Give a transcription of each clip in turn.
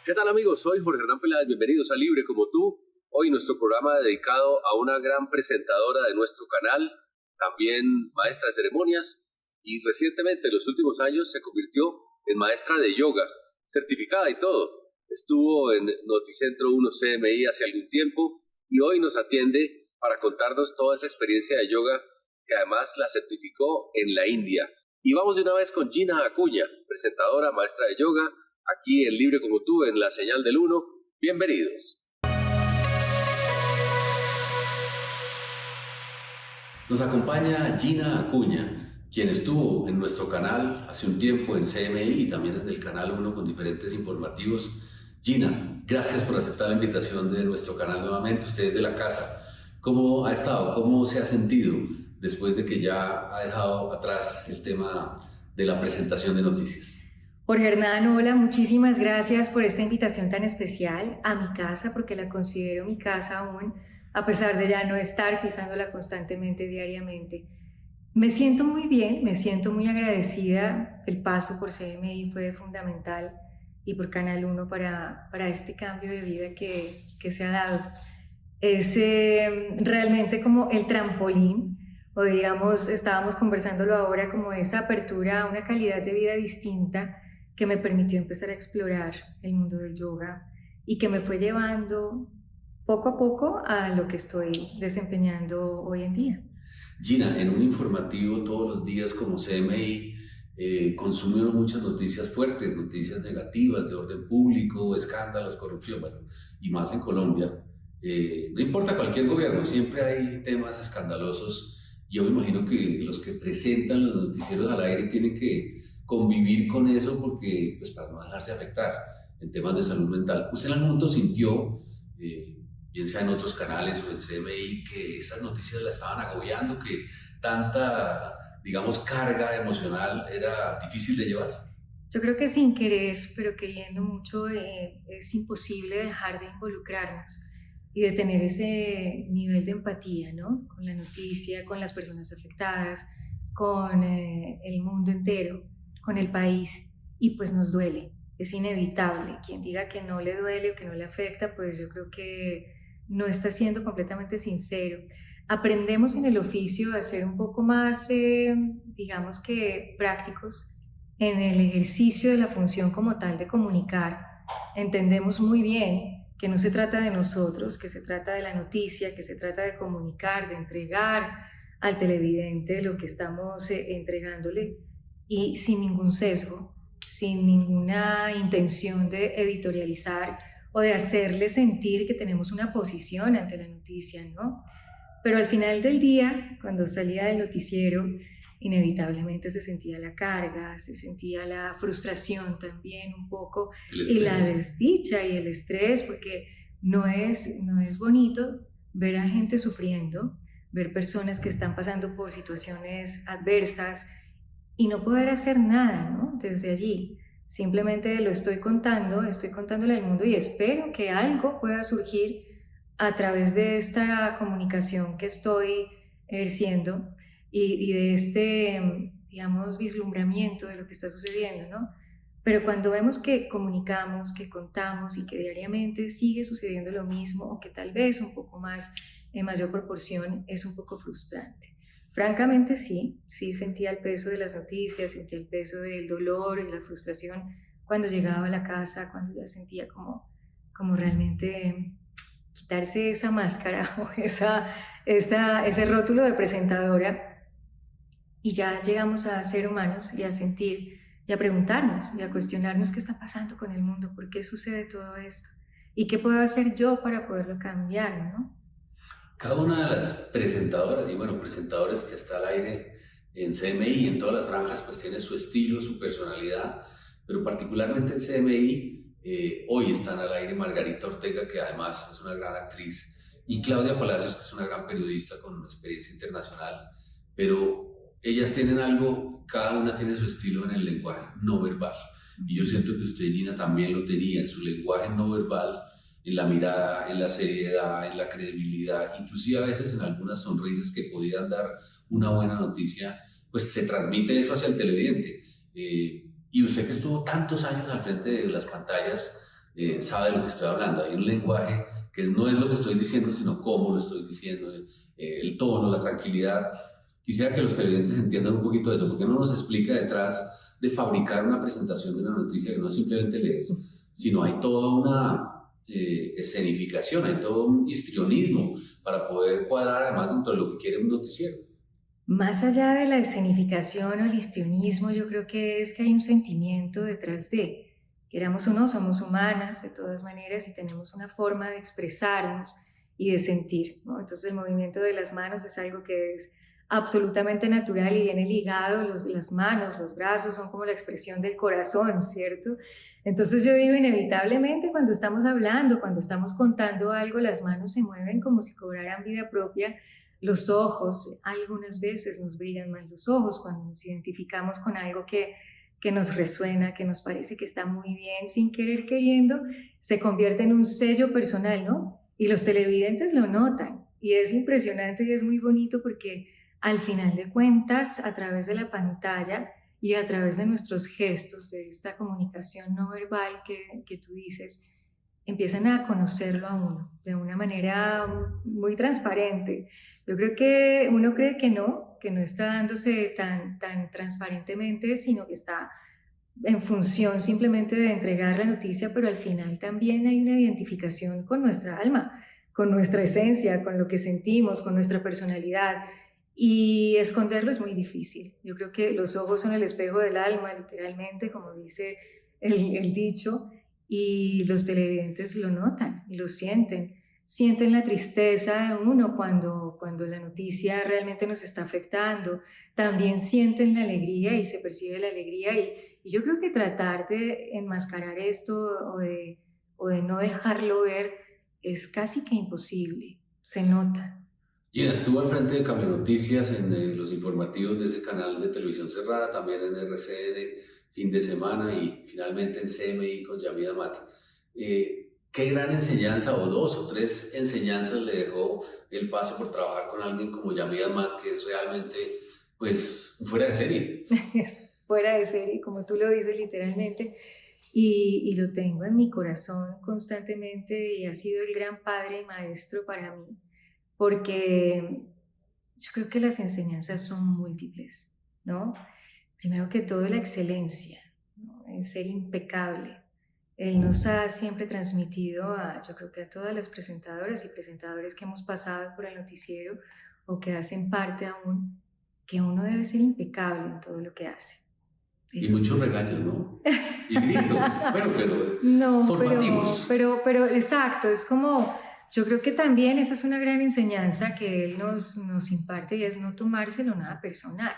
¿Qué tal amigos? Soy Jorge Hernán Peláez, bienvenidos a Libre como tú. Hoy nuestro programa dedicado a una gran presentadora de nuestro canal, también maestra de ceremonias y recientemente en los últimos años se convirtió en maestra de yoga, certificada y todo. Estuvo en Noticentro 1 CMI hace algún tiempo y hoy nos atiende para contarnos toda esa experiencia de yoga que además la certificó en la India. Y vamos de una vez con Gina Acuña, presentadora, maestra de yoga, aquí en Libre como tú, en la señal del 1. Bienvenidos. Nos acompaña Gina Acuña, quien estuvo en nuestro canal hace un tiempo en CMI y también en el canal 1 con diferentes informativos. Gina, gracias por aceptar la invitación de nuestro canal nuevamente. Usted es de la casa. ¿Cómo ha estado? ¿Cómo se ha sentido después de que ya ha dejado atrás el tema de la presentación de noticias? Jorge Hernán, hola, muchísimas gracias por esta invitación tan especial a mi casa, porque la considero mi casa aún, a pesar de ya no estar pisándola constantemente, diariamente. Me siento muy bien, me siento muy agradecida. El paso por CMI fue fundamental y por Canal 1 para este cambio de vida que se ha dado. Es realmente como el trampolín, o digamos, estábamos conversándolo ahora, como esa apertura a una calidad de vida distinta que me permitió empezar a explorar el mundo del yoga y que me fue llevando poco a poco a lo que estoy desempeñando hoy en día. Gina, en un informativo todos los días como CMI consumimos muchas noticias fuertes, noticias negativas de orden público, escándalos, corrupción, bueno, y más en Colombia. No importa cualquier gobierno, siempre hay temas escandalosos. Yo me imagino que los que presentan los noticieros al aire tienen que convivir con eso porque, pues, para no dejarse afectar en temas de salud mental. ¿Usted en algún momento sintió, bien sea en otros canales o en CMI, que esas noticias la estaban agobiando, que tanta, digamos, carga emocional era difícil de llevar? Yo creo que sin querer, pero queriendo mucho, es imposible dejar de involucrarnos y de tener ese nivel de empatía, ¿no? Con la noticia, con las personas afectadas, con el mundo entero, con el país, y pues nos duele, es inevitable. Quien diga que no le duele o que no le afecta, pues yo creo que no está siendo completamente sincero. Aprendemos en el oficio a ser un poco más, digamos que prácticos en el ejercicio de la función como tal de comunicar. Entendemos muy bien que no se trata de nosotros, que se trata de la noticia, que se trata de comunicar, de entregar al televidente lo que estamos entregándole, y sin ningún sesgo, sin ninguna intención de editorializar o de hacerle sentir que tenemos una posición ante la noticia, ¿no? Pero al final del día, cuando salía del noticiero, inevitablemente se sentía la carga, se sentía la frustración también un poco, y la desdicha y el estrés, porque no es bonito ver a gente sufriendo, ver personas que están pasando por situaciones adversas y no poder hacer nada, ¿no? Desde allí. Simplemente lo estoy contándole al mundo y espero que algo pueda surgir a través de esta comunicación que estoy ejerciendo y de este, digamos, vislumbramiento de lo que está sucediendo, ¿no? Pero cuando vemos que comunicamos, que contamos y que diariamente sigue sucediendo lo mismo o que tal vez un poco más en mayor proporción, es un poco frustrante. Francamente sí sentía el peso de las noticias, sentía el peso del dolor y la frustración cuando llegaba a la casa, cuando ya sentía como realmente quitarse esa máscara o ese rótulo de presentadora, y ya llegamos a ser humanos y a sentir y a preguntarnos y a cuestionarnos qué está pasando con el mundo, por qué sucede todo esto y qué puedo hacer yo para poderlo cambiar, ¿no? Cada una de las presentadoras, y bueno, presentadores que está al aire en CMI y en todas las franjas, pues tiene su estilo, su personalidad, pero particularmente en CMI, hoy están al aire Margarita Ortega, que además es una gran actriz, y Claudia Palacios, que es una gran periodista con una experiencia internacional, pero ellas tienen algo, cada una tiene su estilo en el lenguaje no verbal, y yo siento que usted, Gina, también lo tenía en su lenguaje no verbal, en la mirada, en la seriedad, en la credibilidad, inclusive a veces en algunas sonrisas que podían dar una buena noticia, pues se transmite eso hacia el televidente. Y usted que estuvo tantos años al frente de las pantallas, sabe de lo que estoy hablando. Hay un lenguaje que no es lo que estoy diciendo, sino cómo lo estoy diciendo, el tono, la tranquilidad. Quisiera que los televidentes entiendan un poquito de eso, porque no nos explica detrás de fabricar una presentación de una noticia que no es simplemente leer, sino hay toda una escenificación, hay todo un histrionismo para poder cuadrar además dentro de lo que quiere un noticiero. Más allá de la escenificación o el histrionismo, yo creo que es que hay un sentimiento detrás de, queramos o no, somos humanas de todas maneras y tenemos una forma de expresarnos y de sentir, ¿no? Entonces el movimiento de las manos es algo que es absolutamente natural y viene ligado, las manos, los brazos son como la expresión del corazón, ¿cierto? Entonces yo digo, inevitablemente cuando estamos hablando, cuando estamos contando algo, las manos se mueven como si cobraran vida propia. Los ojos, algunas veces nos brillan más los ojos cuando nos identificamos con algo que nos resuena, que nos parece que está muy bien, sin querer queriendo, se convierte en un sello personal, ¿no? Y los televidentes lo notan. Y es impresionante y es muy bonito porque al final de cuentas, a través de la pantalla y a través de nuestros gestos, de esta comunicación no verbal que tú dices, empiezan a conocerlo a uno de una manera muy transparente. Yo creo que uno cree que no está dándose tan transparentemente, sino que está en función simplemente de entregar la noticia, pero al final también hay una identificación con nuestra alma, con nuestra esencia, con lo que sentimos, con nuestra personalidad. Y esconderlo es muy difícil. Yo creo que los ojos son el espejo del alma, literalmente, como dice el dicho, y los televidentes lo notan, lo sienten la tristeza de uno cuando la noticia realmente nos está afectando, también sienten la alegría y se percibe la alegría y yo creo que tratar de enmascarar esto o de no dejarlo ver es casi que imposible, se nota. Gina estuvo al frente de Cable Noticias en los informativos de ese canal de televisión cerrada, también en RCN, fin de semana y finalmente en CMI con Yamid Amat. ¿Qué gran enseñanza o dos o tres enseñanzas le dejó el paso por trabajar con alguien como Yamid Amat, que es realmente pues fuera de serie? Fuera de serie, como tú lo dices literalmente, y lo tengo en mi corazón constantemente y ha sido el gran padre y maestro para mí, porque yo creo que las enseñanzas son múltiples, ¿no? Primero que todo la excelencia, ¿no? En ser impecable. Él nos ha siempre transmitido yo creo que a todas las presentadoras y presentadores que hemos pasado por el noticiero o que hacen parte aún, que uno debe ser impecable en todo lo que hace. Y muchos regaños, ¿no? Y gritos. Bueno, pero no, formativos. pero exacto, es como, yo creo que también esa es una gran enseñanza que él nos imparte y es no tomárselo nada personal,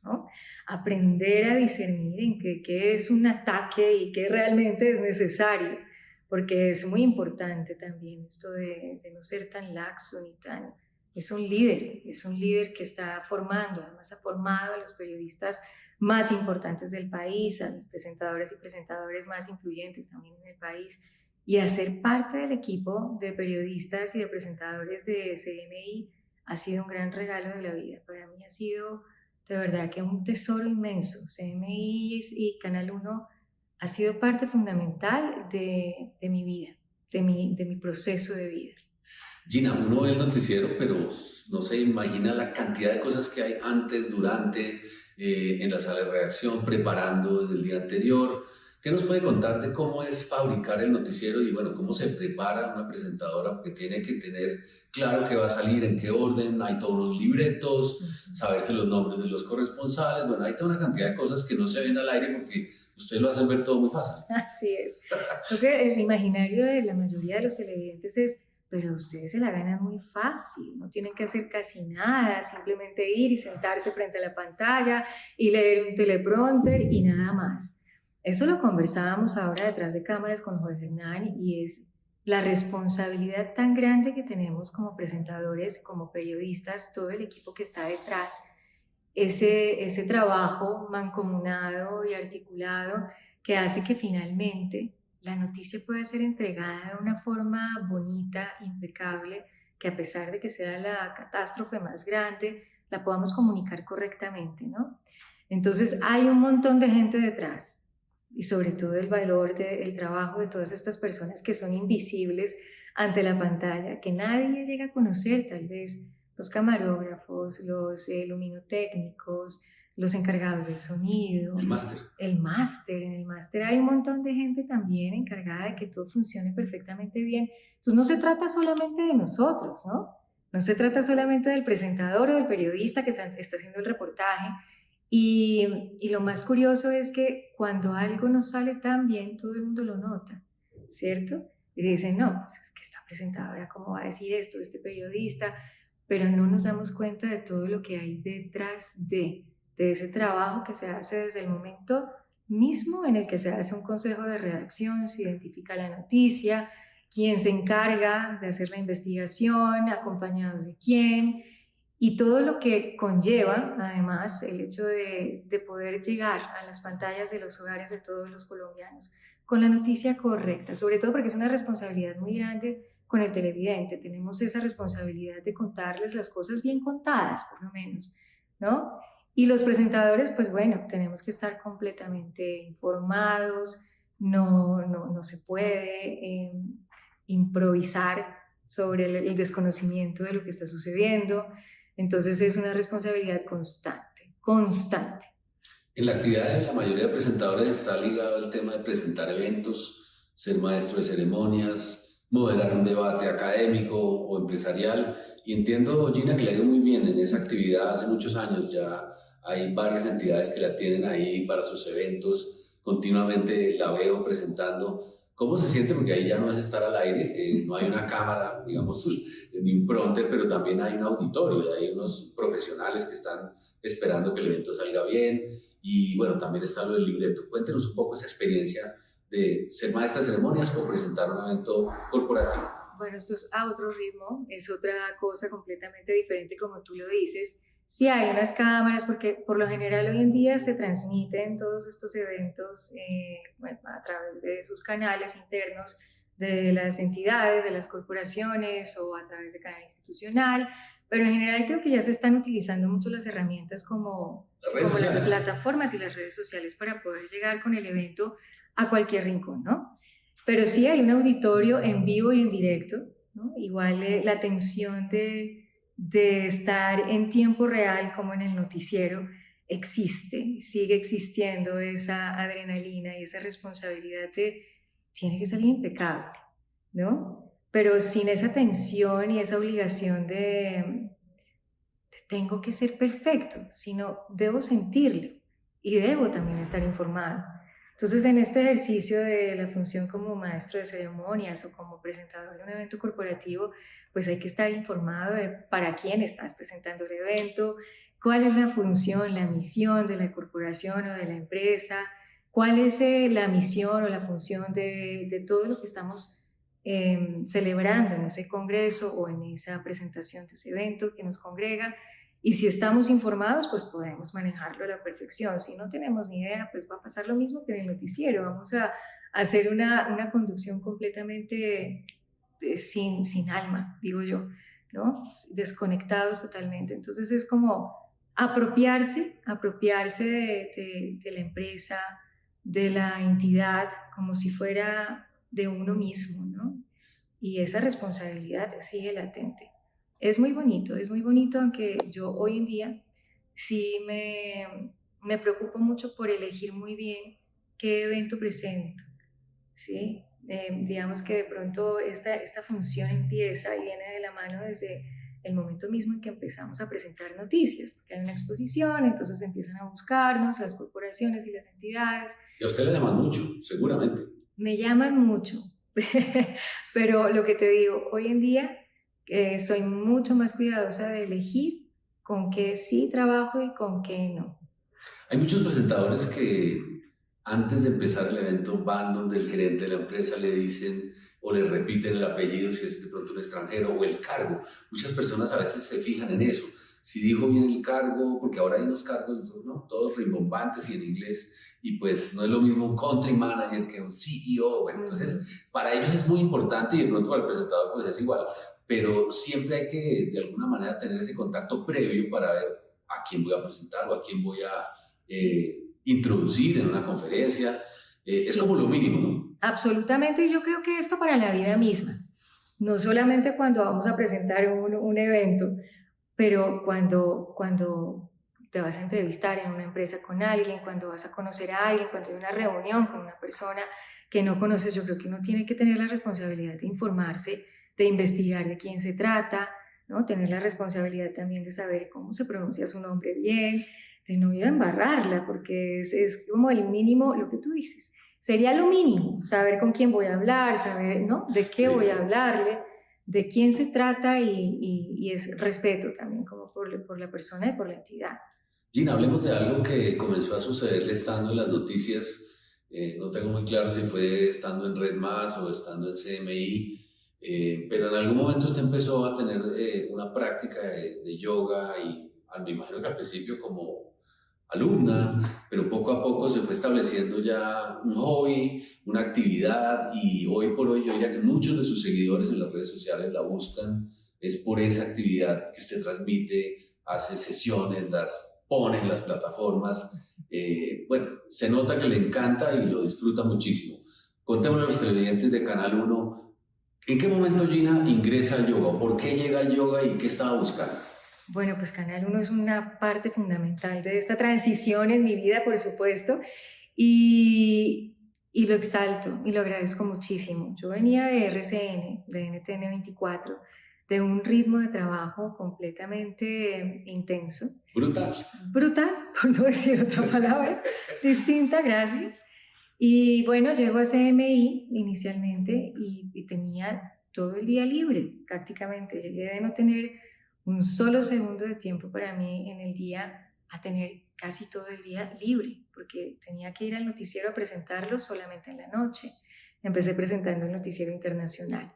¿no? Aprender a discernir en qué es un ataque y qué realmente es necesario, porque es muy importante también esto de no ser tan laxo ni tan... Es un líder que está formando, además ha formado a los periodistas más importantes del país, a los presentadores y presentadores más influyentes también en el país, y hacer parte del equipo de periodistas y de presentadores de CMI ha sido un gran regalo de la vida. Para mí ha sido de verdad que un tesoro inmenso. CMI y Canal 1 ha sido parte fundamental de mi vida, de mi proceso de vida. Gina, uno ve el noticiero, pero no se imagina la cantidad de cosas que hay antes, durante, en la sala de redacción, preparando desde el día anterior. ¿Qué nos puede contar de cómo es fabricar el noticiero y bueno, cómo se prepara una presentadora? Porque tiene que tener claro qué va a salir, en qué orden, hay todos los libretos, saberse los nombres de los corresponsales, bueno, hay toda una cantidad de cosas que no se ven al aire porque ustedes lo hacen ver todo muy fácil. Así es. Creo que el imaginario de la mayoría de los televidentes es, pero ustedes se la ganan muy fácil, no tienen que hacer casi nada, simplemente ir y sentarse frente a la pantalla y leer un teleprompter y nada más. Eso lo conversábamos ahora detrás de cámaras con Jorge Hernán y es la responsabilidad tan grande que tenemos como presentadores, como periodistas, todo el equipo que está detrás, ese trabajo mancomunado y articulado que hace que finalmente la noticia pueda ser entregada de una forma bonita, impecable, que a pesar de que sea la catástrofe más grande, la podamos comunicar correctamente, ¿no? Entonces hay un montón de gente detrás, y sobre todo el valor del trabajo de todas estas personas que son invisibles ante la pantalla, que nadie llega a conocer, tal vez los camarógrafos, los luminotécnicos, los encargados del El sonido, máster. el máster. En el máster hay un montón de gente también encargada de que todo funcione perfectamente bien. Entonces no se trata solamente de nosotros, ¿no? No se trata solamente del presentador o del periodista que está haciendo el reportaje. Y lo más curioso es que cuando algo no sale tan bien, todo el mundo lo nota, ¿cierto? Y dicen, no, pues es que esta presentadora, ¿cómo va a decir esto? Este periodista, pero no nos damos cuenta de todo lo que hay detrás de ese trabajo que se hace desde el momento mismo en el que se hace un consejo de redacción, se identifica la noticia, quién se encarga de hacer la investigación, acompañado de quién, y todo lo que conlleva, además, el hecho de poder llegar a las pantallas de los hogares de todos los colombianos con la noticia correcta, sobre todo porque es una responsabilidad muy grande con el televidente. Tenemos esa responsabilidad de contarles las cosas bien contadas, por lo menos, ¿no? Y los presentadores, pues bueno, tenemos que estar completamente informados, no se puede improvisar sobre el desconocimiento de lo que está sucediendo. Entonces es una responsabilidad constante, constante. En la actividad de la mayoría de presentadores está ligado el tema de presentar eventos, ser maestro de ceremonias, moderar un debate académico o empresarial. Y entiendo, Gina, que le ha ido muy bien en esa actividad hace muchos años. Ya hay varias entidades que la tienen ahí para sus eventos. Continuamente la veo presentando. ¿Cómo se siente? Porque ahí ya no es estar al aire, no hay una cámara, digamos, ni un prompter, pero también hay un auditorio, hay unos profesionales que están esperando que el evento salga bien. Y bueno, también está lo del libreto. Cuéntenos un poco esa experiencia de ser maestra de ceremonias o presentar un evento corporativo. Bueno, esto es a otro ritmo, es otra cosa completamente diferente como tú lo dices. Sí hay unas cámaras porque por lo general hoy en día se transmiten todos estos eventos bueno, a través de sus canales internos de las entidades, de las corporaciones o a través de canal institucional, pero en general creo que ya se están utilizando mucho las herramientas como las plataformas y las redes sociales para poder llegar con el evento a cualquier rincón, ¿no? Pero sí hay un auditorio en vivo y en directo, ¿no? Igual la atención de estar en tiempo real como en el noticiero existe, sigue existiendo esa adrenalina y esa responsabilidad de tiene que salir impecable, ¿no? Pero sin esa tensión y esa obligación de tengo que ser perfecto, sino debo sentirlo y debo también estar informado. Entonces, en este ejercicio de la función como maestro de ceremonias o como presentador de un evento corporativo, pues hay que estar informado de para quién estás presentando el evento, cuál es la función, la misión de la corporación o de la empresa, cuál es la misión o la función de todo lo que estamos celebrando en ese congreso o en esa presentación de ese evento que nos congrega. Y si estamos informados, pues podemos manejarlo a la perfección. Si no tenemos ni idea, pues va a pasar lo mismo que en el noticiero. Vamos a hacer una conducción completamente sin alma, digo yo, ¿no? Desconectados totalmente. Entonces es como apropiarse de la empresa, de la entidad, como si fuera de uno mismo, ¿no? Y esa responsabilidad sigue latente. Es muy bonito, aunque yo hoy en día sí me preocupo mucho por elegir muy bien qué evento presento, ¿sí? Digamos que de pronto esta función empieza y viene de la mano desde el momento mismo en que empezamos a presentar noticias, porque hay una exposición, entonces empiezan a buscarnos las corporaciones y las entidades. Y a usted le llaman mucho, seguramente. Me llaman mucho, pero lo que te digo, hoy en día soy mucho más cuidadosa de elegir con qué sí trabajo y con qué no. Hay muchos presentadores que antes de empezar el evento van donde el gerente de la empresa le dicen o le repiten el apellido si es de pronto un extranjero o el cargo. Muchas personas a veces se fijan en eso. Si dijo bien el cargo, porque ahora hay unos cargos, ¿no? Todos rimbombantes y en inglés, y pues no es lo mismo un country manager que un CEO. Bueno, entonces, para ellos es muy importante y de pronto para el presentador pues es igual, pero siempre hay que de alguna manera tener ese contacto previo para ver a quién voy a presentar o a quién voy a introducir en una conferencia. Es Sí, como lo mínimo, ¿no? absolutamente. Y yo creo que esto para la vida misma, no solamente cuando vamos a presentar un evento, pero cuando te vas a entrevistar en una empresa con alguien, cuando vas a conocer a alguien, cuando hay una reunión con una persona que no conoces, yo creo que uno tiene que tener la responsabilidad de informarse, de investigar de quién se trata, ¿no? Tener la responsabilidad también de saber cómo se pronuncia su nombre bien, de no ir a embarrarla, porque es como el mínimo, lo que tú dices. Sería lo mínimo, saber con quién voy a hablar, saber, ¿no? De qué voy a Sí. hablarle, de quién se trata y es respeto también como por la persona y por la entidad. Gina, hablemos de algo que comenzó a sucederle estando en las noticias. No tengo muy claro si fue estando en Red Más o estando en CMI, pero en algún momento usted empezó a tener una práctica de yoga y me imagino que al principio como alumna, pero poco a poco se fue estableciendo ya un hobby, una actividad y hoy por hoy yo diría que muchos de sus seguidores en las redes sociales la buscan, es por esa actividad que usted transmite, hace sesiones, las pone en las plataformas. Bueno, se nota que le encanta y lo disfruta muchísimo. Contémosle a los televidentes de Canal 1, ¿en qué momento Gina ingresa al yoga? ¿Por qué llega al yoga y qué estaba buscando? Bueno, pues Canal 1 es una parte fundamental de esta transición en mi vida, por supuesto, y, y lo exalto y lo agradezco muchísimo. Yo venía de RCN, de NTN 24, de un ritmo de trabajo completamente intenso, Brutal. brutal, por no decir otra palabra, distinta, gracias. Y bueno, llego a CMI inicialmente y tenía todo el día libre, prácticamente. Llegué de no tener un solo segundo de tiempo para mí en el día a tener casi todo el día libre, porque tenía que ir al noticiero a presentarlo solamente en la noche. Empecé presentando el noticiero internacional.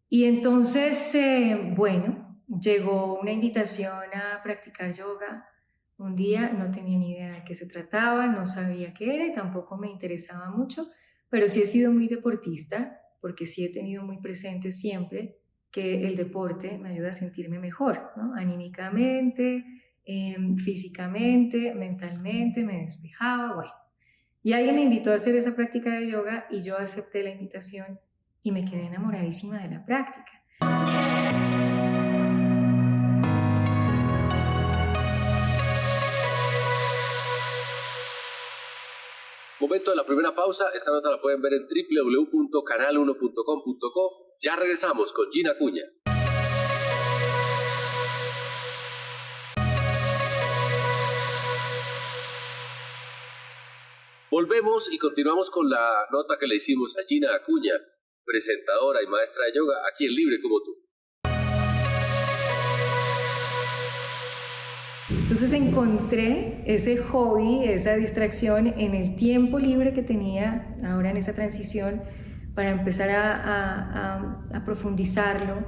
Y entonces, bueno, llegó una invitación a practicar yoga. Un día no tenía ni idea de qué se trataba, no sabía qué era y tampoco me interesaba mucho, pero sí he sido muy deportista porque sí he tenido muy presente siempre que el deporte me ayuda a sentirme mejor, ¿no? Anímicamente, físicamente, mentalmente, me despejaba, bueno. Y alguien me invitó a hacer esa práctica de yoga y yo acepté la invitación y me quedé enamoradísima de la práctica. Momento de la primera pausa. Esta nota la pueden ver en www.canal1.com.co. Ya regresamos con Gina Acuña. Volvemos y continuamos con la nota que le hicimos a Gina Acuña, presentadora y maestra de yoga, aquí en Libre como tú. Entonces encontré ese hobby, esa distracción en el tiempo libre que tenía ahora en esa transición para empezar a profundizarlo.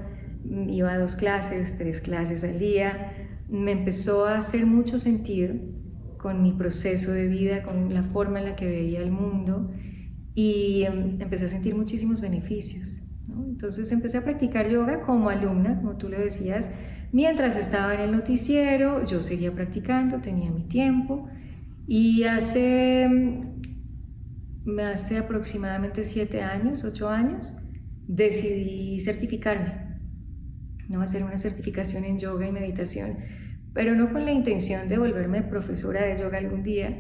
Iba a 2 clases, 3 clases al día. Me empezó a hacer mucho sentido con mi proceso de vida, con la forma en la que veía el mundo y empecé a sentir muchísimos beneficios, ¿no? Entonces empecé a practicar yoga como alumna, como tú lo decías. Mientras estaba en el noticiero, yo seguía practicando, tenía mi tiempo y hace aproximadamente 7 años, 8 años, decidí certificarme, ¿no? Hacer una certificación en yoga y meditación, pero no con la intención de volverme profesora de yoga algún día,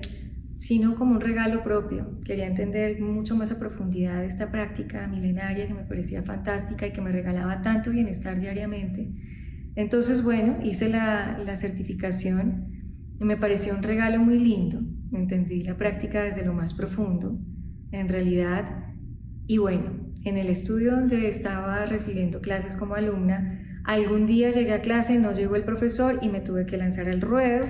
sino como un regalo propio. Quería entender mucho más a profundidad esta práctica milenaria que me parecía fantástica y que me regalaba tanto bienestar diariamente. Entonces, bueno, hice la certificación y me pareció un regalo muy lindo. Entendí la práctica desde lo más profundo, en realidad. Y bueno, en el estudio donde estaba recibiendo clases como alumna, algún día llegué a clase, no llegó el profesor y me tuve que lanzar al ruedo.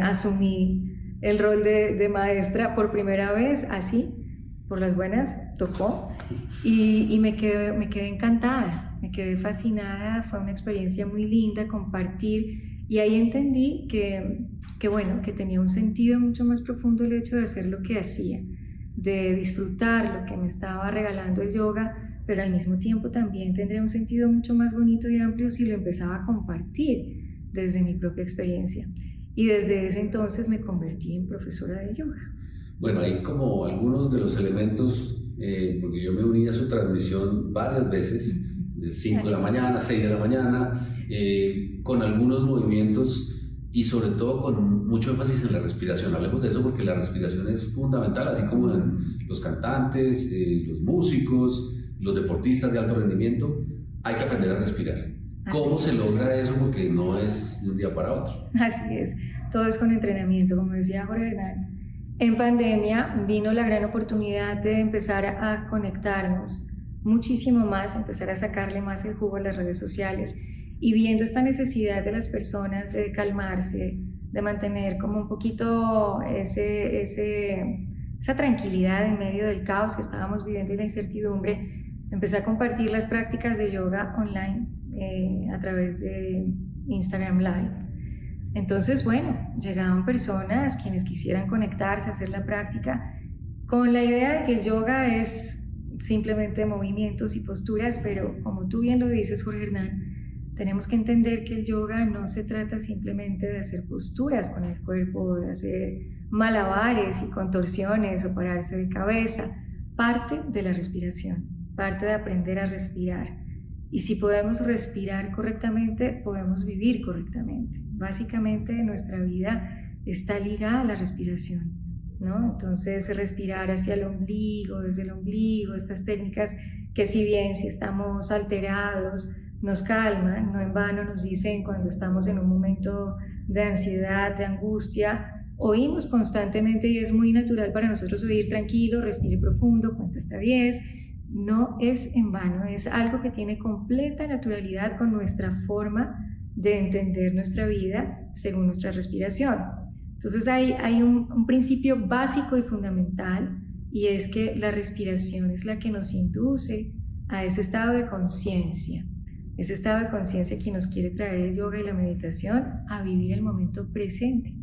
Asumí el rol de maestra por primera vez, así, por las buenas, tocó. Y me quedé encantada, me quedé fascinada, fue una experiencia muy linda compartir y ahí entendí que bueno, que tenía un sentido mucho más profundo el hecho de hacer lo que hacía, de disfrutar lo que me estaba regalando el yoga, pero al mismo tiempo también tendría un sentido mucho más bonito y amplio si lo empezaba a compartir desde mi propia experiencia. Y desde ese entonces me convertí en profesora de yoga. Bueno, hay como algunos de los elementos, porque yo me uní a su transmisión varias veces, de 5 de la mañana, 6 de la mañana, con algunos movimientos y sobre todo con mucho énfasis en la respiración. Hablemos de eso porque la respiración es fundamental, así como en los cantantes, los músicos, los deportistas de alto rendimiento, hay que aprender a respirar. ¿Cómo se logra eso? Porque no es de un día para otro. Así es, todo es con entrenamiento, como decía Jorge Hernán. En pandemia vino la gran oportunidad de empezar a conectarnos muchísimo más, empezar a sacarle más el jugo a las redes sociales y viendo esta necesidad de las personas de calmarse, de mantener como un poquito esa tranquilidad en medio del caos que estábamos viviendo y la incertidumbre, empecé a compartir las prácticas de yoga online a través de Instagram Live. Entonces, bueno, llegaban personas quienes quisieran conectarse, hacer la práctica, con la idea de que el yoga es simplemente movimientos y posturas, pero como tú bien lo dices, Jorge Hernán, tenemos que entender que el yoga no se trata simplemente de hacer posturas con el cuerpo, de hacer malabares y contorsiones o pararse de cabeza. Parte de la respiración, parte de aprender a respirar. Y si podemos respirar correctamente, podemos vivir correctamente. Básicamente nuestra vida está ligada a la respiración, ¿no? Entonces respirar hacia el ombligo, desde el ombligo, estas técnicas que si bien si estamos alterados nos calman, no en vano nos dicen cuando estamos en un momento de ansiedad, de angustia, oímos constantemente y es muy natural para nosotros oír tranquilo, respire profundo, cuenta hasta 10. No es en vano, es algo que tiene completa naturalidad con nuestra forma de entender nuestra vida según nuestra respiración. Entonces hay un principio básico y fundamental y es que la respiración es la que nos induce a ese estado de conciencia. Ese estado de conciencia que nos quiere traer el yoga y la meditación a vivir el momento presente,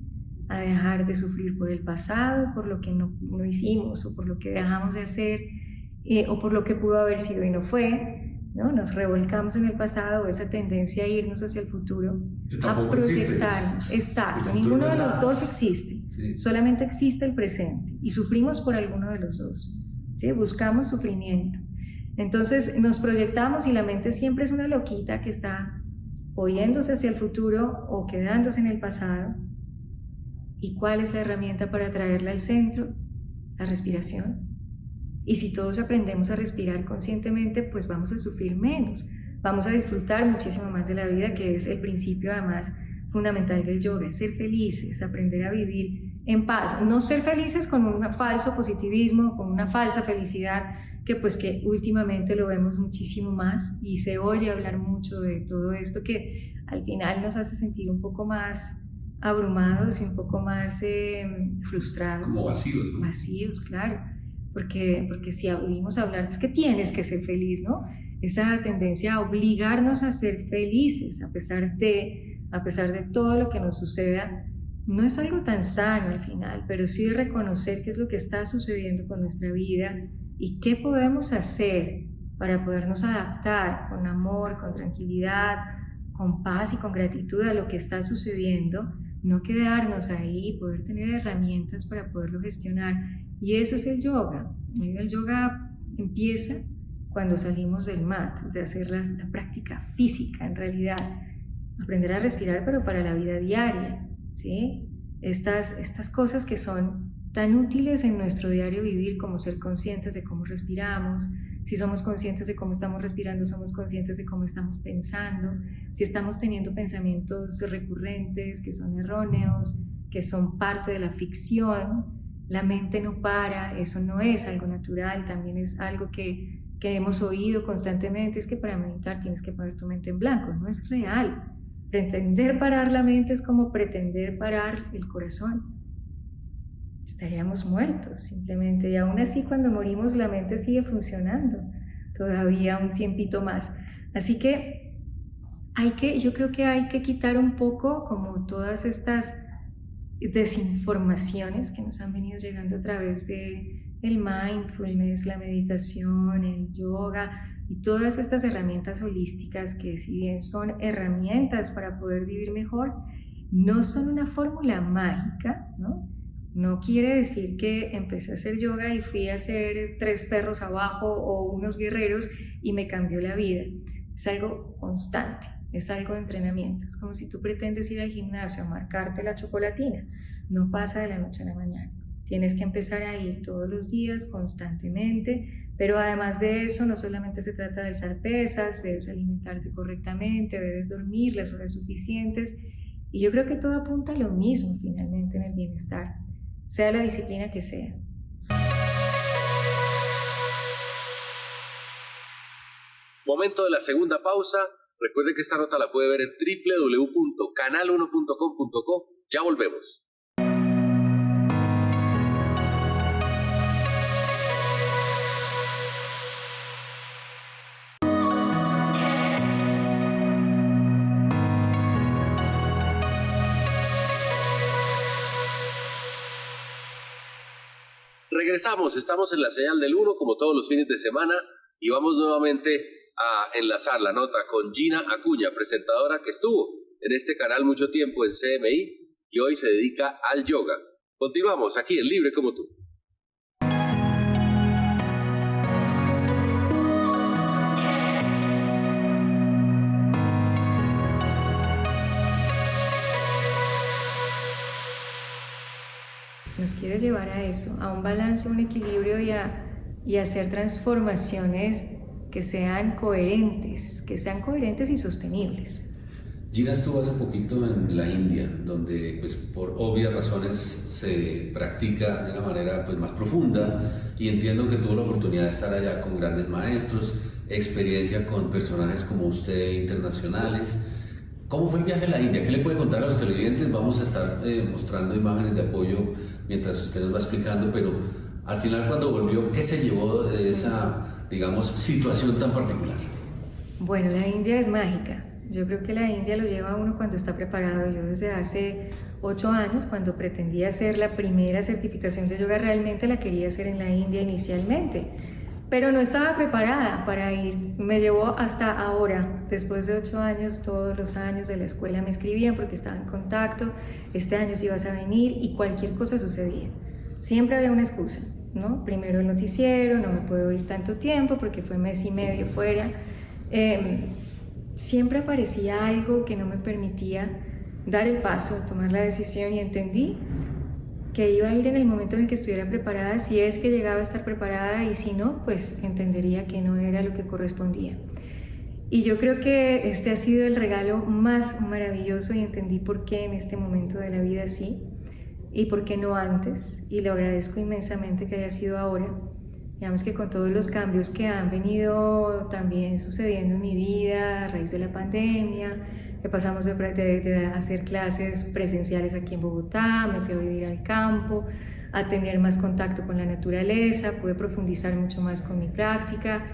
a dejar de sufrir por el pasado, por lo que no hicimos o por lo que dejamos de hacer o por lo que pudo haber sido y no fue, ¿no? Nos revolcamos en el pasado o esa tendencia a irnos hacia el futuro, a proyectarnos. Exacto, ninguno de los dos existe, sí. Solamente existe el presente y sufrimos por alguno de los dos, ¿sí? Buscamos sufrimiento. Entonces nos proyectamos y la mente siempre es una loquita que está o yéndose hacia el futuro o quedándose en el pasado. ¿Y cuál es la herramienta para traerla al centro? La respiración. Y si todos aprendemos a respirar conscientemente, pues vamos a sufrir menos, vamos a disfrutar muchísimo más de la vida, que es el principio además fundamental del yoga, es ser felices, aprender a vivir en paz, no ser felices con un falso positivismo, con una falsa felicidad, que últimamente lo vemos muchísimo más y se oye hablar mucho de todo esto que al final nos hace sentir un poco más abrumados y un poco más frustrados. Como vacíos, ¿no? Vacíos, claro, porque si oímos hablar es que tienes que ser feliz, ¿no? Esa tendencia a obligarnos a ser felices a pesar de todo lo que nos suceda, no es algo tan sano al final, pero sí reconocer qué es lo que está sucediendo con nuestra vida y qué podemos hacer para podernos adaptar con amor, con tranquilidad, con paz y con gratitud a lo que está sucediendo, no quedarnos ahí y poder tener herramientas para poderlo gestionar. Y eso es el yoga. El yoga empieza cuando salimos del mat, de hacer la práctica física en realidad, aprender a respirar pero para la vida diaria, ¿sí? Estas cosas que son tan útiles en nuestro diario vivir, como ser conscientes de cómo respiramos. Si somos conscientes de cómo estamos respirando, somos conscientes de cómo estamos pensando. Si estamos teniendo pensamientos recurrentes que son erróneos, que son parte de la ficción, la mente no para, eso no es algo natural, también es algo que hemos oído constantemente, es que para meditar tienes que poner tu mente en blanco, no es real. Pretender parar la mente es como pretender parar el corazón. Estaríamos muertos simplemente, y aún así cuando morimos la mente sigue funcionando todavía un tiempito más. Así que yo creo que hay que quitar un poco como todas estas desinformaciones que nos han venido llegando a través de el mindfulness, la meditación, el yoga y todas estas herramientas holísticas que si bien son herramientas para poder vivir mejor, no son una fórmula mágica, ¿no? No quiere decir que empecé a hacer yoga y fui a hacer 3 perros abajo o unos guerreros y me cambió la vida. Es algo constante, es algo de entrenamiento. Es como si tú pretendes ir al gimnasio a marcarte la chocolatina. No pasa de la noche a la mañana. Tienes que empezar a ir todos los días, constantemente, pero además de eso, no solamente se trata de alzar pesas, debes alimentarte correctamente, debes dormir las horas suficientes, y yo creo que todo apunta a lo mismo finalmente en el bienestar, sea la disciplina que sea. Momento de la segunda pausa. Recuerde que esta nota la puede ver en www.canal1.com.co. Ya volvemos. Regresamos, estamos en la señal del 1 como todos los fines de semana y vamos nuevamente a enlazar la nota con Gina Acuña, presentadora que estuvo en este canal mucho tiempo en CMI y hoy se dedica al yoga. Continuamos aquí en Libre como tú. Nos quiere llevar a eso, a un balance, un equilibrio y a hacer transformaciones que sean coherentes y sostenibles. Gina estuvo hace poquito en la India, donde pues por obvias razones se practica de una manera pues más profunda, y entiendo que tuvo la oportunidad de estar allá con grandes maestros, experiencia con personajes como usted internacionales. ¿Cómo fue el viaje a la India? ¿Qué le puede contar a los televidentes? Vamos a estar mostrando imágenes de apoyo mientras usted nos va explicando, pero al final cuando volvió, ¿qué se llevó de esa, digamos, situación tan particular? Bueno, la India es mágica. Yo creo que la India lo lleva a uno cuando está preparado. Yo desde hace 8 años, cuando pretendía hacer la primera certificación de yoga, realmente la quería hacer en la India inicialmente, pero no estaba preparada para ir. Me llevó hasta ahora, después de 8 años, todos los años de la escuela me escribían porque estaba en contacto, este año sí vas a venir, y cualquier cosa sucedía. Siempre había una excusa, ¿no? Primero el noticiero, no me puedo ir tanto tiempo porque fue 1.5 meses fuera. Siempre aparecía algo que no me permitía dar el paso, tomar la decisión, y entendí que iba a ir en el momento en el que estuviera preparada, si es que llegaba a estar preparada, y si no, pues entendería que no era lo que correspondía. Y yo creo que este ha sido el regalo más maravilloso, y entendí por qué en este momento de la vida sí, y por qué no antes, y lo agradezco inmensamente que haya sido ahora. Digamos que con todos los cambios que han venido también sucediendo en mi vida a raíz de la pandemia, que pasamos de hacer clases presenciales aquí en Bogotá, me fui a vivir al campo, a tener más contacto con la naturaleza, pude profundizar mucho más con mi práctica,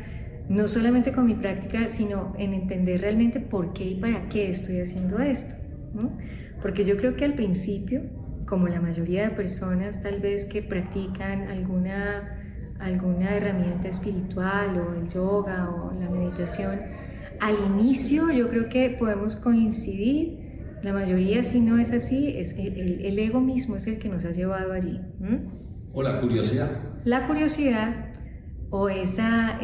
no solamente con mi práctica, sino en entender realmente por qué y para qué estoy haciendo esto, ¿no? Porque yo creo que al principio, como la mayoría de personas tal vez que practican alguna herramienta espiritual o el yoga o la meditación, al inicio yo creo que podemos coincidir, la mayoría, si no es así, es el ego mismo es el que nos ha llevado allí. ¿O la curiosidad? La curiosidad o esa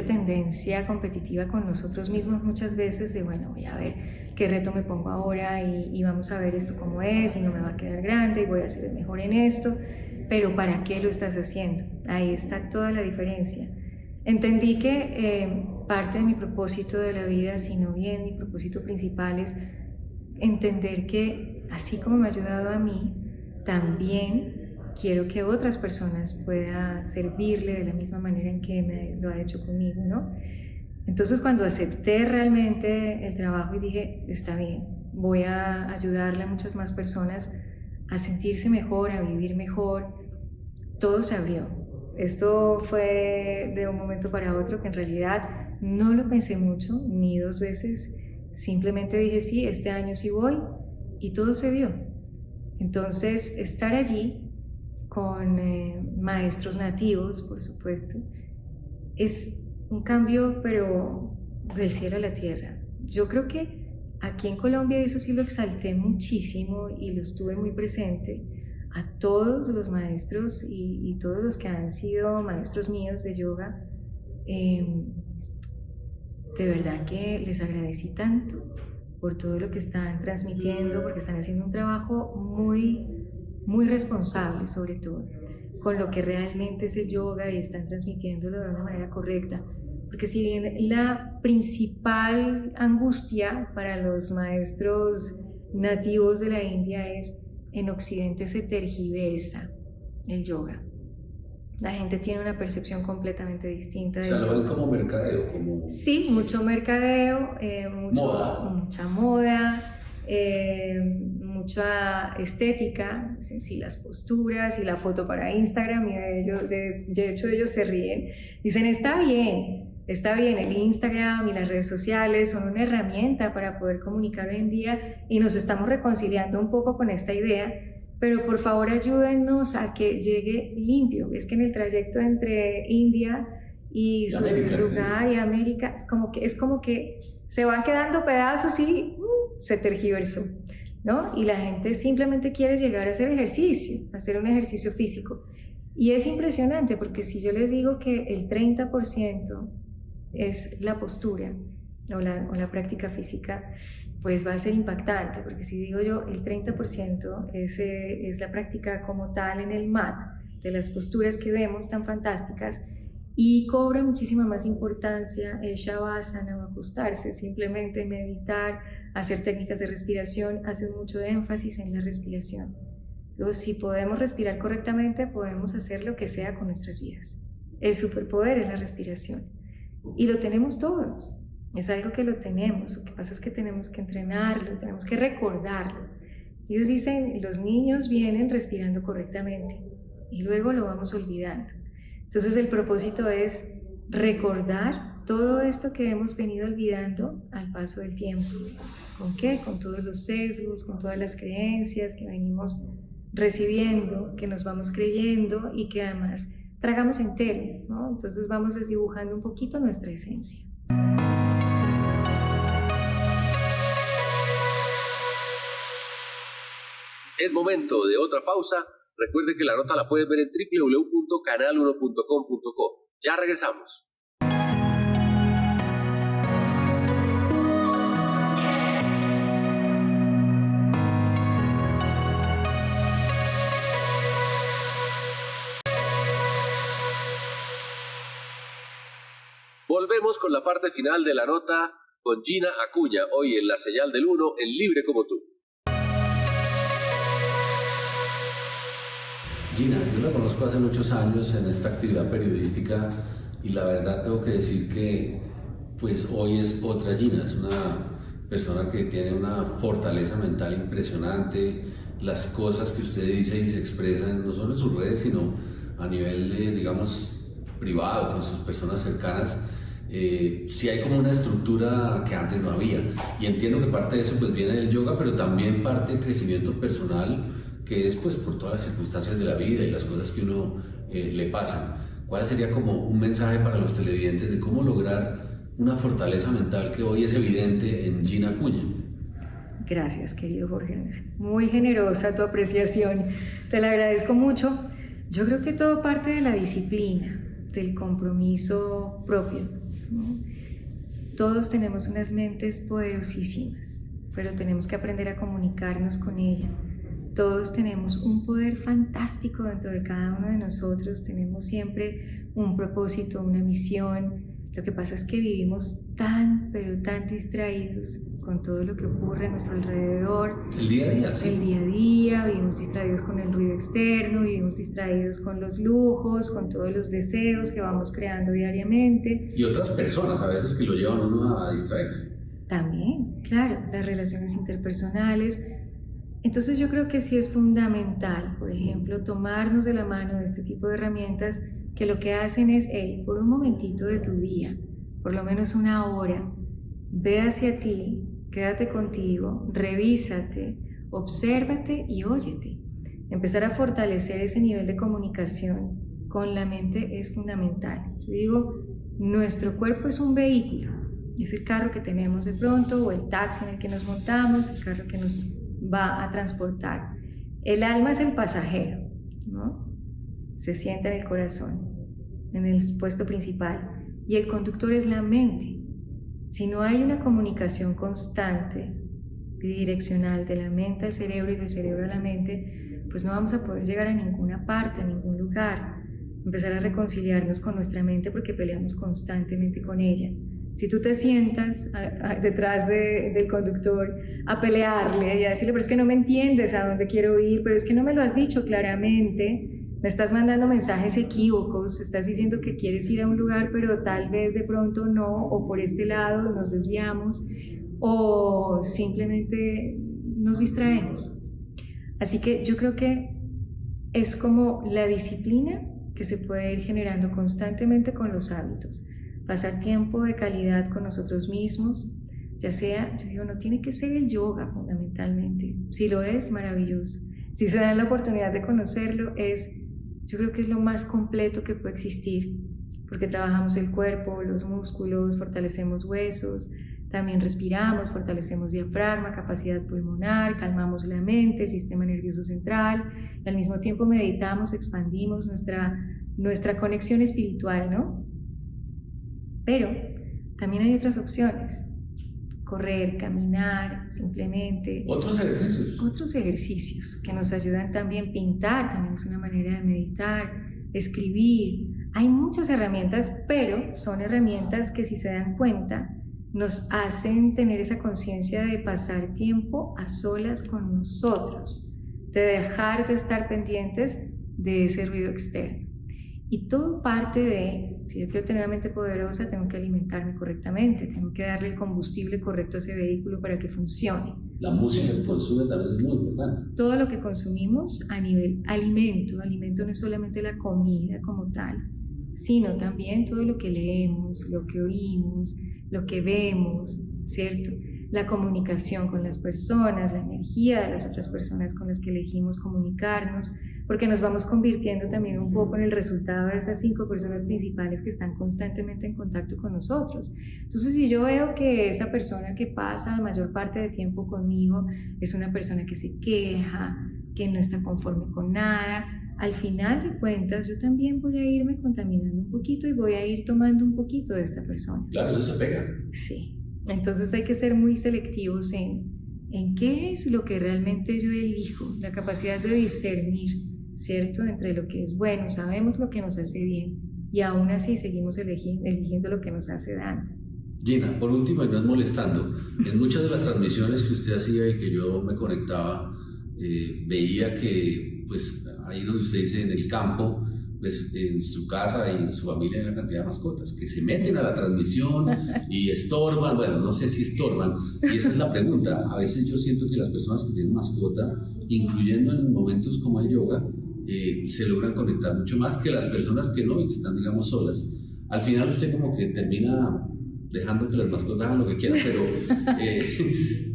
tendencia competitiva con nosotros mismos muchas veces de, bueno, voy a ver qué reto me pongo ahora y vamos a ver esto cómo es, y no me va a quedar grande y voy a ser mejor en esto, pero ¿para qué lo estás haciendo? Ahí está toda la diferencia. Entendí que parte de mi propósito de la vida, sino bien mi propósito principal, es entender que así como me ha ayudado a mí, también quiero que otras personas puedan servirle de la misma manera en que me lo ha hecho conmigo, ¿no? Entonces, cuando acepté realmente el trabajo y dije, está bien, voy a ayudarle a muchas más personas a sentirse mejor, a vivir mejor, todo se abrió. Esto fue de un momento para otro, que en realidad no lo pensé mucho, ni 2 veces, simplemente dije sí, este año sí voy, y todo se dio. Entonces, estar allí con maestros nativos, por supuesto, es un cambio, pero del cielo a la tierra. Yo creo que Aquí en Colombia eso sí lo exalté muchísimo y lo estuve muy presente. A todos los maestros y todos los que han sido maestros míos de yoga, de verdad que les agradecí tanto por todo lo que están transmitiendo, porque están haciendo un trabajo muy responsable, sobre todo, con lo que realmente es el yoga, y están transmitiéndolo de una manera correcta. Porque si bien la principal angustia para los maestros nativos de la India es, en Occidente se tergiversa el yoga. La gente tiene una percepción completamente distinta. O sea, lo ven como mercadeo, como... Sí, mucho mercadeo, mucha moda, mucha estética, sí, las posturas y la foto para Instagram, y de hecho ellos se ríen. Dicen, está bien, el Instagram y las redes sociales son una herramienta para poder comunicar hoy en día, y nos estamos reconciliando un poco con esta idea, pero por favor ayúdennos a que llegue limpio. Es que en el trayecto entre India y su lugar y América es como que se van quedando pedazos y se tergiversó, ¿no? Y la gente simplemente quiere llegar a hacer ejercicio, a hacer un ejercicio físico. Y es impresionante, porque si yo les digo que el 30% es la postura o la práctica física, pues va a ser impactante, porque si digo yo el 30% es la práctica como tal en el mat, de las posturas que vemos tan fantásticas, y cobra muchísima más importancia el shavasana, o acostarse, simplemente meditar, hacer técnicas de respiración, hace mucho énfasis en la respiración. Luego, si podemos respirar correctamente, podemos hacer lo que sea con nuestras vidas. El superpoder es la respiración, y lo tenemos todos. Es algo que lo tenemos, lo que pasa es que tenemos que entrenarlo, tenemos que recordarlo. Ellos dicen, los niños vienen respirando correctamente y luego lo vamos olvidando. Entonces el propósito es recordar todo esto que hemos venido olvidando al paso del tiempo. ¿Con qué? Con todos los sesgos, con todas las creencias que venimos recibiendo, que nos vamos creyendo y que además tragamos entero, ¿no? Entonces vamos desdibujando un poquito nuestra esencia. Es momento de otra pausa. Recuerde que la nota la puedes ver en www.canal1.com.co. Ya regresamos. Volvemos con la parte final de la nota con Gina Acuña, hoy en La Señal del Uno, en Libre como tú. Gina, yo la conozco hace muchos años en esta actividad periodística, y la verdad tengo que decir que pues hoy es otra Gina, es una persona que tiene una fortaleza mental impresionante. Las cosas que usted dice y se expresan no solo en sus redes, sino a nivel, digamos, privado, con sus personas cercanas. Sí hay como una estructura que antes no había, y entiendo que parte de eso pues viene del yoga, pero también parte del crecimiento personal, que es pues por todas las circunstancias de la vida y las cosas que uno le pasan. ¿Cuál sería como un mensaje para los televidentes de cómo lograr una fortaleza mental que hoy es evidente en Gina Acuña? Gracias, querido Jorge. Muy generosa tu apreciación, te la agradezco mucho. Yo creo que todo parte de la disciplina, del compromiso propio, ¿no? Todos tenemos unas mentes poderosísimas, pero tenemos que aprender a comunicarnos con ella. Todos tenemos un poder fantástico dentro de cada uno de nosotros, tenemos siempre un propósito, una misión. Lo que pasa es que vivimos pero tan distraídos con todo lo que ocurre a nuestro alrededor. El día a día, sí. El día a día, vivimos distraídos con el ruido externo, vivimos distraídos con los lujos, con todos los deseos que vamos creando diariamente. Y otras personas a veces que lo llevan a uno a distraerse. También, claro, las relaciones interpersonales. Entonces yo creo que sí es fundamental, por ejemplo, tomarnos de la mano de este tipo de herramientas que lo que hacen es, por un momentito de tu día, por lo menos una hora, ve hacia ti, quédate contigo, revísate, obsérvate y óyete. Empezar a fortalecer ese nivel de comunicación con la mente es fundamental. Yo digo, nuestro cuerpo es un vehículo, Es el carro que tenemos de pronto, o el taxi en el que nos montamos, el carro que nos va a transportar. El alma es el pasajero, ¿no? Se sienta en el corazón, en el puesto principal, y el conductor es la mente. Si no hay una comunicación constante, bidireccional, de la mente al cerebro y del cerebro a la mente, pues no vamos a poder llegar a ninguna parte, a ningún lugar. Empezar a reconciliarnos con nuestra mente porque peleamos constantemente con ella. Si tú te sientas detrás del conductor a pelearle y a decirle, pero es que no me entiendes a dónde quiero ir, pero es que no me lo has dicho claramente, me estás mandando mensajes equívocos, estás diciendo que quieres ir a un lugar, pero tal vez de pronto no, o por este lado nos desviamos, o simplemente nos distraemos. Así que yo creo que es como la disciplina que se puede ir generando constantemente con los hábitos. Pasar tiempo de calidad con nosotros mismos, ya sea, yo digo, no tiene que ser el yoga fundamentalmente. Si lo es, maravilloso. Si se dan la oportunidad de conocerlo, yo creo que es lo más completo que puede existir, porque trabajamos el cuerpo, los músculos, fortalecemos huesos, también respiramos, fortalecemos diafragma, capacidad pulmonar, calmamos la mente, el sistema nervioso central, y al mismo tiempo meditamos, expandimos nuestra conexión espiritual, ¿no? Pero también hay otras opciones: correr, caminar, simplemente. Otros ejercicios. Otros ejercicios que nos ayudan también. Pintar también es una manera de meditar, escribir. Hay muchas herramientas, pero son herramientas que, si se dan cuenta, nos hacen tener esa conciencia de pasar tiempo a solas con nosotros, de dejar de estar pendientes de ese ruido externo. Y todo parte de, si yo quiero tener una mente poderosa, tengo que alimentarme correctamente, tengo que darle el combustible correcto a ese vehículo para que funcione. La música que consume también es muy importante. Todo lo que consumimos a nivel alimento no es solamente la comida como tal, sino también todo lo que leemos, lo que oímos, lo que vemos, ¿cierto? La comunicación con las personas, la energía de las otras personas con las que elegimos comunicarnos, porque nos vamos convirtiendo también un poco en el resultado de esas 5 personas principales que están constantemente en contacto con nosotros. Entonces, si yo veo que esa persona que pasa la mayor parte de tiempo conmigo es una persona que se queja, que no está conforme con nada, al final de cuentas yo también voy a irme contaminando un poquito y voy a ir tomando un poquito de esta persona. Claro, eso se pega. Sí, entonces hay que ser muy selectivos en qué es lo que realmente yo elijo, la capacidad de discernir, ¿cierto? Entre lo que es bueno, sabemos lo que nos hace bien y aún así seguimos eligiendo lo que nos hace daño. Gina, por último, y no es molestando, en muchas de las transmisiones que usted hacía y que yo me conectaba, veía que, pues, ahí donde usted dice, en el campo, pues, en su casa y en su familia hay una cantidad de mascotas que se meten a la transmisión y estorban. Bueno, no sé si estorban, y esa es la pregunta. A veces yo siento que las personas que tienen mascota, incluyendo en momentos como el yoga, se logran conectar mucho más que las personas que no y que están, digamos, solas. Al final usted como que termina dejando que las mascotas hagan lo que quieran, pero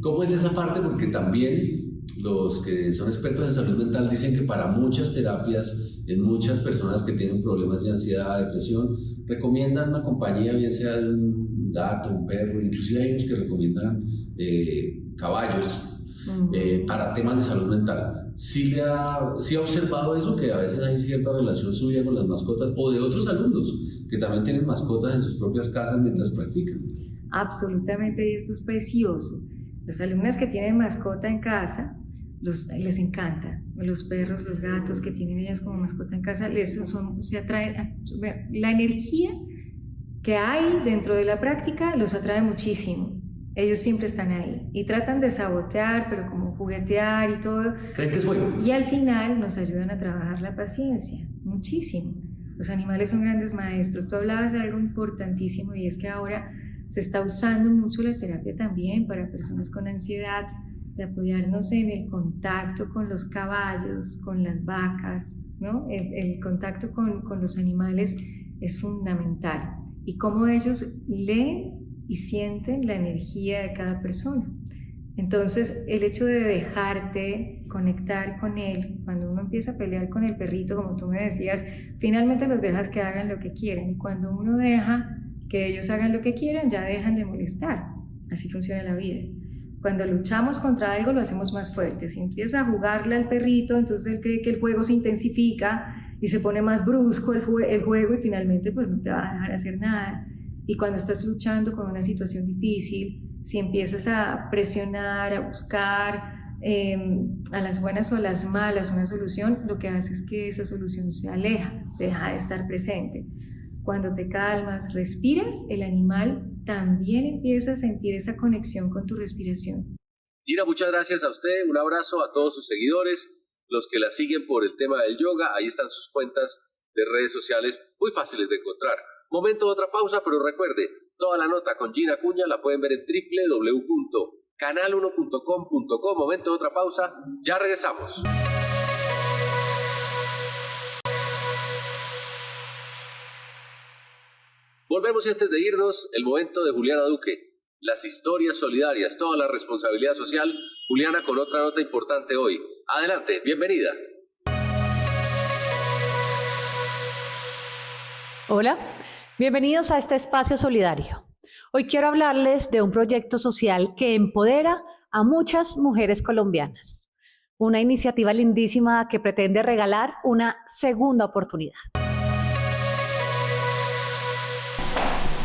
¿cómo es esa parte? Porque también los que son expertos en salud mental dicen que para muchas terapias, en muchas personas que tienen problemas de ansiedad, depresión, recomiendan una compañía, bien sea de un gato, un perro, inclusive hay unos que recomiendan caballos para temas de salud mental. ¿Sí ha observado eso, que a veces hay cierta relación suya con las mascotas o de otros alumnos que también tienen mascotas en sus propias casas mientras practican? Absolutamente, y esto es precioso. Los alumnos que tienen mascota en casa, les encanta. Los perros, los gatos que tienen ellas como mascota en casa, se atraen. La energía que hay dentro de la práctica los atrae muchísimo. Ellos siempre están ahí y tratan de sabotear, pero como juguetear y todo. ¿Creen que es bueno? Y al final nos ayudan a trabajar la paciencia, muchísimo. Los animales son grandes maestros. Tú hablabas de algo importantísimo, y es que ahora se está usando mucho la terapia también para personas con ansiedad, de apoyarnos en el contacto con los caballos, con las vacas, ¿no? El contacto con los animales es fundamental. Y cómo ellos leen y sienten la energía de cada persona. Entonces, el hecho de dejarte conectar con él, cuando uno empieza a pelear con el perrito, como tú me decías, finalmente los dejas que hagan lo que quieran. Y cuando uno deja que ellos hagan lo que quieran, ya dejan de molestar. Así funciona la vida. Cuando luchamos contra algo lo hacemos más fuerte. Si empieza a jugarle al perrito, entonces él cree que el juego se intensifica y se pone más brusco el juego y finalmente pues no te va a dejar hacer nada. Y cuando estás luchando con una situación difícil, si empiezas a presionar, a buscar a las buenas o a las malas una solución, lo que hace es que esa solución se aleja, deja de estar presente. Cuando te calmas, respiras, el animal también empieza a sentir esa conexión con tu respiración. Gina, muchas gracias a usted, un abrazo a todos sus seguidores, los que la siguen por el tema del yoga, ahí están sus cuentas de redes sociales muy fáciles de encontrar. Momento de otra pausa, pero recuerde, toda la nota con Gina Acuña la pueden ver en www.canal1.com.co. Momento de otra pausa, ya regresamos. Volvemos y antes de irnos, el momento de Juliana Duque. Las historias solidarias, toda la responsabilidad social. Juliana con otra nota importante hoy. Adelante, bienvenida. Hola, bienvenidos a este espacio solidario. Hoy quiero hablarles de un proyecto social que empodera a muchas mujeres colombianas. Una iniciativa lindísima que pretende regalar una segunda oportunidad.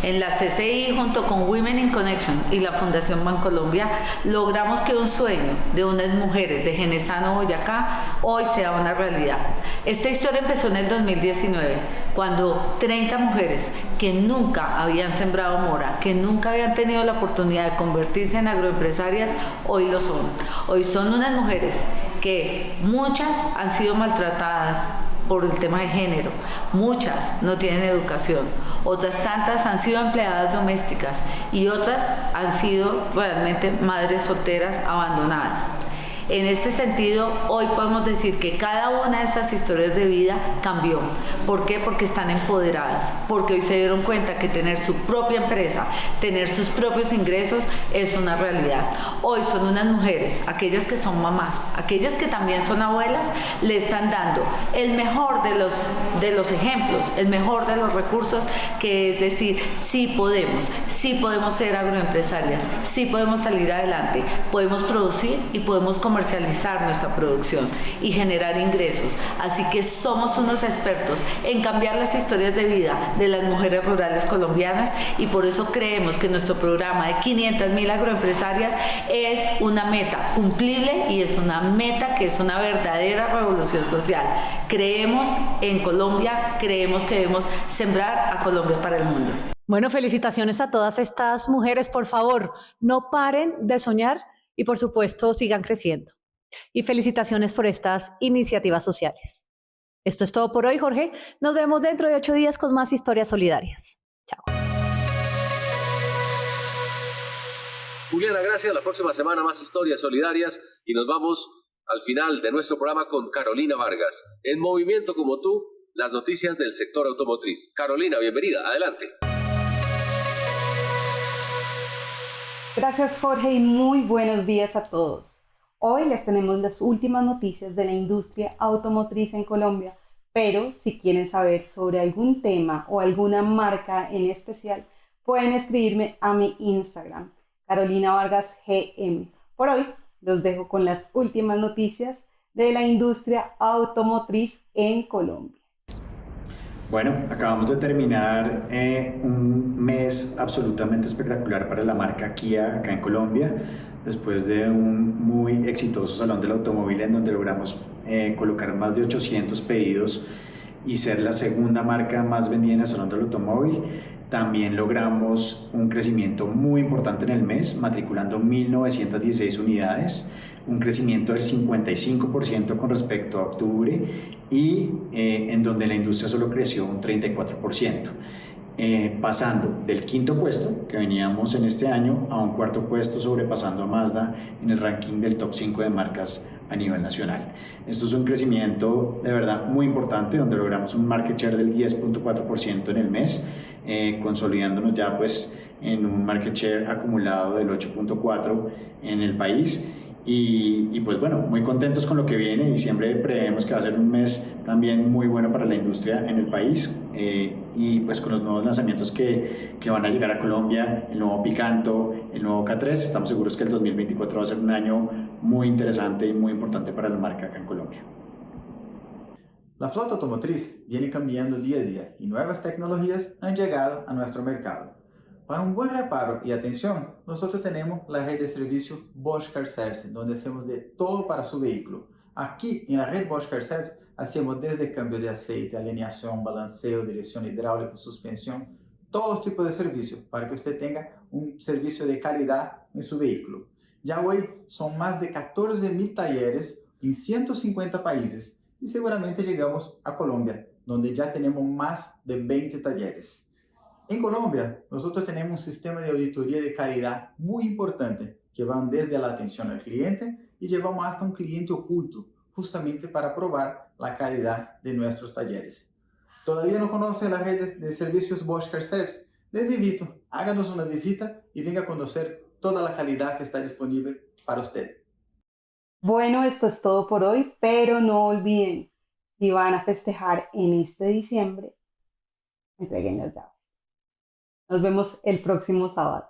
En la CCI, junto con Women in Connection y la Fundación Bancolombia, logramos que un sueño de unas mujeres de Genesano, Boyacá, hoy sea una realidad. Esta historia empezó en el 2019, cuando 30 mujeres que nunca habían sembrado mora, que nunca habían tenido la oportunidad de convertirse en agroempresarias, hoy lo son. Hoy son unas mujeres que muchas han sido maltratadas por el tema de género, muchas no tienen educación, otras tantas han sido empleadas domésticas y otras han sido realmente madres solteras abandonadas. En este sentido, hoy podemos decir que cada una de estas historias de vida cambió. ¿Por qué? Porque están empoderadas, porque hoy se dieron cuenta que tener su propia empresa, tener sus propios ingresos es una realidad. Hoy son unas mujeres, aquellas que son mamás, aquellas que también son abuelas, le están dando el mejor de los ejemplos, el mejor de los recursos, que es decir, sí podemos ser agroempresarias, sí podemos salir adelante, podemos producir y podemos comercializar nuestra producción y generar ingresos. Así que somos unos expertos en cambiar las historias de vida de las mujeres rurales colombianas y por eso creemos que nuestro programa de 500.000 agroempresarias es una meta cumplible y es una meta que es una verdadera revolución social. Creemos en Colombia, creemos que debemos sembrar a Colombia para el mundo. Bueno, felicitaciones a todas estas mujeres. Por favor, no paren de soñar y por supuesto sigan creciendo. Y felicitaciones por estas iniciativas sociales. Esto es todo por hoy, Jorge. Nos vemos dentro de 8 días con más historias solidarias. Chao. Juliana, gracias. La próxima semana más historias solidarias y nos vamos al final de nuestro programa con Carolina Vargas. En Movimiento como tú, las noticias del sector automotriz. Carolina, bienvenida. Adelante. Gracias, Jorge, y muy buenos días a todos. Hoy les tenemos las últimas noticias de la industria automotriz en Colombia, pero si quieren saber sobre algún tema o alguna marca en especial, pueden escribirme a mi Instagram, Carolina Vargas GM. Por hoy los dejo con las últimas noticias de la industria automotriz en Colombia. Bueno, acabamos de terminar un mes absolutamente espectacular para la marca Kia acá en Colombia, después de un muy exitoso Salón del Automóvil en donde logramos colocar más de 800 pedidos y ser la segunda marca más vendida en el Salón del Automóvil. También logramos un crecimiento muy importante en el mes, matriculando 1.916 unidades, un crecimiento del 55% con respecto a octubre y en donde la industria solo creció un 34%, pasando del quinto puesto que veníamos en este año a un cuarto puesto, sobrepasando a Mazda en el ranking del top 5 de marcas a nivel nacional. Esto es un crecimiento de verdad muy importante, donde logramos un market share del 10.4% en el mes, consolidándonos ya pues en un market share acumulado del 8.4% en el país. Y pues bueno, muy contentos con lo que viene. Diciembre prevemos que va a ser un mes también muy bueno para la industria en el país, y pues con los nuevos lanzamientos que van a llegar a Colombia, el nuevo Picanto, el nuevo K3, estamos seguros que el 2024 va a ser un año muy interesante y muy importante para la marca acá en Colombia. La flota automotriz viene cambiando día a día y nuevas tecnologías han llegado a nuestro mercado. Para un buen reparo y atención, nosotros tenemos la red de servicio Bosch Car Service, donde hacemos de todo para su vehículo. Aquí, en la red Bosch Car Service, hacemos desde cambio de aceite, alineación, balanceo, dirección hidráulica, suspensión, todos los tipos de servicios para que usted tenga un servicio de calidad en su vehículo. Ya hoy son más de 14.000 talleres en 150 países y seguramente llegamos a Colombia, donde ya tenemos más de 20 talleres. En Colombia, nosotros tenemos un sistema de auditoría de calidad muy importante que van desde la atención al cliente y llevamos hasta un cliente oculto, justamente para probar la calidad de nuestros talleres. ¿Todavía no conoce la red de servicios Bosch Car Service? Les invito, háganos una visita y venga a conocer toda la calidad que está disponible para usted. Bueno, esto es todo por hoy, pero no olviden, si van a festejar en este diciembre, entreguen las llaves. Nos vemos el próximo sábado.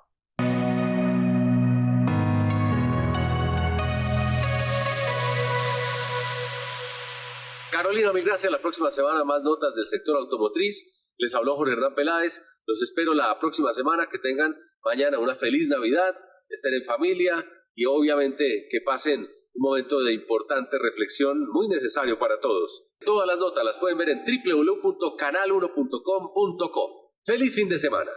Carolina, mil gracias. La próxima semana más notas del sector automotriz. Les habló Jorge Hernán Peláez. Los espero la próxima semana. Que tengan mañana una feliz Navidad, estén en familia y obviamente que pasen un momento de importante reflexión muy necesario para todos. Todas las notas las pueden ver en www.canal1.com.co. ¡Feliz fin de semana!